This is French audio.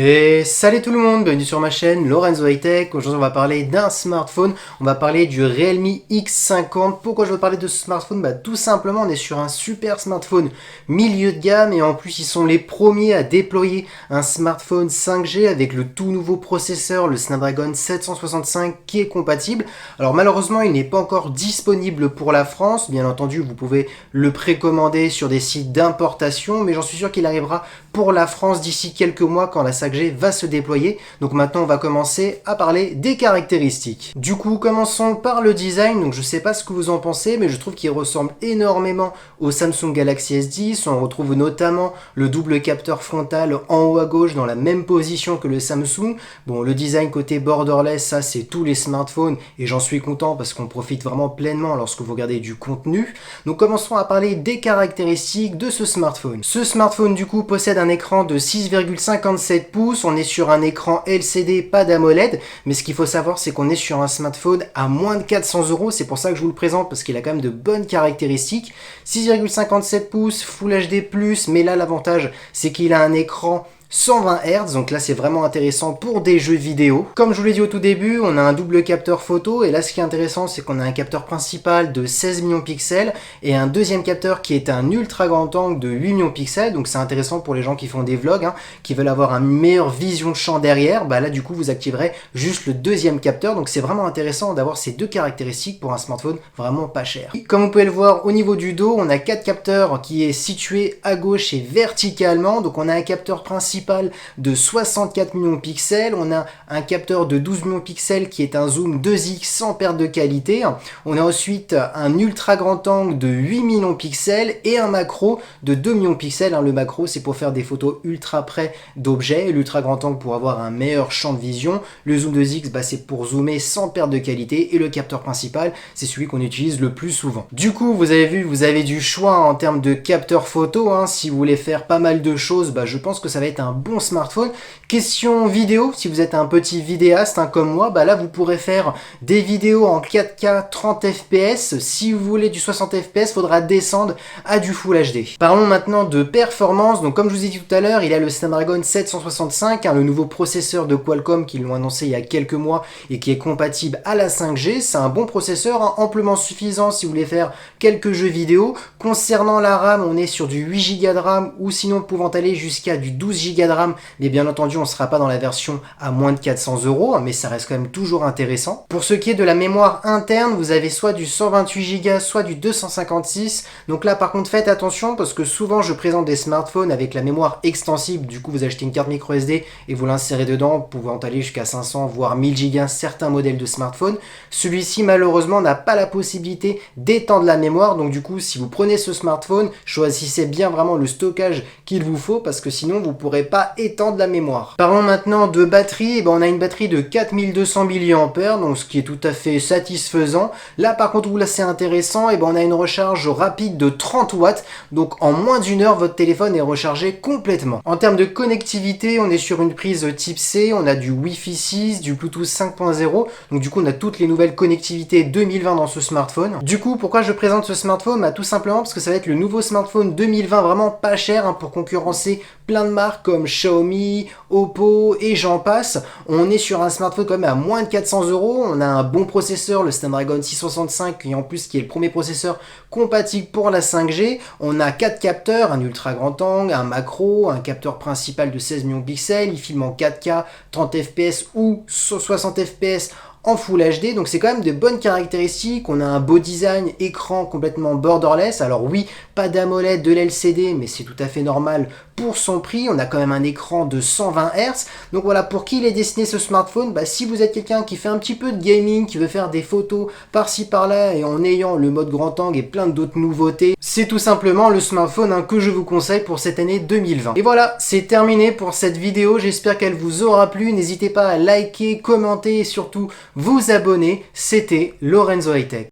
Et salut tout le monde, bienvenue sur ma chaîne Lorenzo High Tech. Aujourd'hui on va parler d'un smartphone, on va parler du Realme X50. Pourquoi je veux parler de ce smartphone? Tout simplement on est sur un super smartphone milieu de gamme et en plus ils sont les premiers à déployer un smartphone 5G avec le tout nouveau processeur, le Snapdragon 765 qui est compatible. Alors malheureusement il n'est pas encore disponible pour la France, bien entendu vous pouvez le précommander sur des sites d'importation, mais j'en suis sûr qu'il arrivera pour la France d'ici quelques mois quand la 5G va se déployer. Donc maintenant on va commencer à parler des caractéristiques. Du coup commençons par le design. Donc je sais pas ce que vous en pensez, mais je trouve qu'il ressemble énormément au Samsung Galaxy S10. On retrouve notamment le double capteur frontal en haut à gauche dans la même position que le Samsung. Bon, le design côté borderless, ça c'est tous les smartphones et j'en suis content parce qu'on profite vraiment pleinement lorsque vous regardez du contenu. Donc commençons à parler des caractéristiques de ce smartphone. Ce smartphone du coup possède un écran de 6,57 pouces. On est sur un écran LCD, pas d'AMOLED, mais ce qu'il faut savoir c'est qu'on est sur un smartphone à moins de 400 €, c'est pour ça que je vous le présente parce qu'il a quand même de bonnes caractéristiques. 6,57 pouces, Full HD+, mais là l'avantage c'est qu'il a un écran 120 Hz, donc là c'est vraiment intéressant pour des jeux vidéo. Comme je vous l'ai dit au tout début, on a un double capteur photo, et là ce qui est intéressant c'est qu'on a un capteur principal de 16 millions de pixels, et un deuxième capteur qui est un ultra grand angle de 8 millions de pixels, donc c'est intéressant pour les gens qui font des vlogs, qui veulent avoir une meilleure vision de champ derrière. Là du coup vous activerez juste le deuxième capteur, donc c'est vraiment intéressant d'avoir ces deux caractéristiques pour un smartphone vraiment pas cher. Comme vous pouvez le voir au niveau du dos, on a 4 capteurs qui est situé à gauche et verticalement, donc on a un capteur principal de 64 millions de pixels, on a un capteur de 12 millions de pixels qui est un zoom 2x sans perte de qualité, on a ensuite un ultra grand angle de 8 millions de pixels et un macro de 2 millions de pixels. Le macro c'est pour faire des photos ultra près d'objets, l'ultra grand angle pour avoir un meilleur champ de vision, le zoom 2x c'est pour zoomer sans perte de qualité, et le capteur principal c'est celui qu'on utilise le plus souvent. Du coup vous avez vu, vous avez du choix en termes de capteur photo, si vous voulez faire pas mal de choses, je pense que ça va être un bon smartphone. Question vidéo, si vous êtes un petit vidéaste comme moi, là vous pourrez faire des vidéos en 4K 30 fps. Si vous voulez du 60 fps, faudra descendre à du Full HD. Parlons maintenant de performance. Donc comme je vous ai dit tout à l'heure, il a le Snapdragon 765, le nouveau processeur de Qualcomm qu'ils l'ont annoncé il y a quelques mois et qui est compatible à la 5G. C'est un bon processeur, amplement suffisant si vous voulez faire quelques jeux vidéo. Concernant la RAM, on est sur du 8 Go de RAM, ou sinon pouvant aller jusqu'à du 12 Go de RAM, mais bien entendu on ne sera pas dans la version à moins de 400 €, mais ça reste quand même toujours intéressant. Pour ce qui est de la mémoire interne, vous avez soit du 128 Go, soit du 256. Donc là par contre faites attention parce que souvent je présente des smartphones avec la mémoire extensible. Du coup vous achetez une carte micro SD et vous l'insérez dedans, pouvant aller jusqu'à 500 voire 1000 Go certains modèles de smartphones. Celui-ci malheureusement n'a pas la possibilité d'étendre la mémoire, donc du coup si vous prenez ce smartphone, choisissez bien vraiment le stockage qu'il vous faut parce que sinon vous pourrez pas étendre la mémoire. Parlons maintenant de batterie. On a une batterie de 4200 mAh, donc ce qui est tout à fait satisfaisant. Là par contre où là c'est intéressant, on a une recharge rapide de 30 watts, donc en moins d'une heure votre téléphone est rechargé complètement. En termes de connectivité, on est sur une prise type C, on a du Wi-Fi 6, du Bluetooth 5.0, donc du coup on a toutes les nouvelles connectivités 2020 dans ce smartphone. Du coup pourquoi je présente ce smartphone? Tout simplement parce que ça va être le nouveau smartphone 2020 vraiment pas cher, pour concurrencer plein de marques comme Xiaomi, Oppo et j'en passe. On est sur un smartphone quand même à moins de 400 €. On a un bon processeur, le Snapdragon 665, qui en plus qui est le premier processeur compatible pour la 5G. On a 4 capteurs, un ultra grand angle, un macro, un capteur principal de 16 millions de pixels. Il filme en 4K 30 fps ou 60 fps en Full HD, donc c'est quand même de bonnes caractéristiques. On a un beau design, écran complètement borderless. Alors oui, pas d'AMOLED, de l'LCD, mais c'est tout à fait normal pour son prix. On a quand même un écran de 120 Hz. Donc voilà, pour qui il est destiné ce smartphone? Si vous êtes quelqu'un qui fait un petit peu de gaming, qui veut faire des photos par-ci par-là et en ayant le mode grand angle et plein d'autres nouveautés, c'est tout simplement le smartphone que je vous conseille pour cette année 2020. Et voilà, c'est terminé pour cette vidéo. J'espère qu'elle vous aura plu. N'hésitez pas à liker, commenter et surtout vous abonner. C'était Lorenzo High Tech.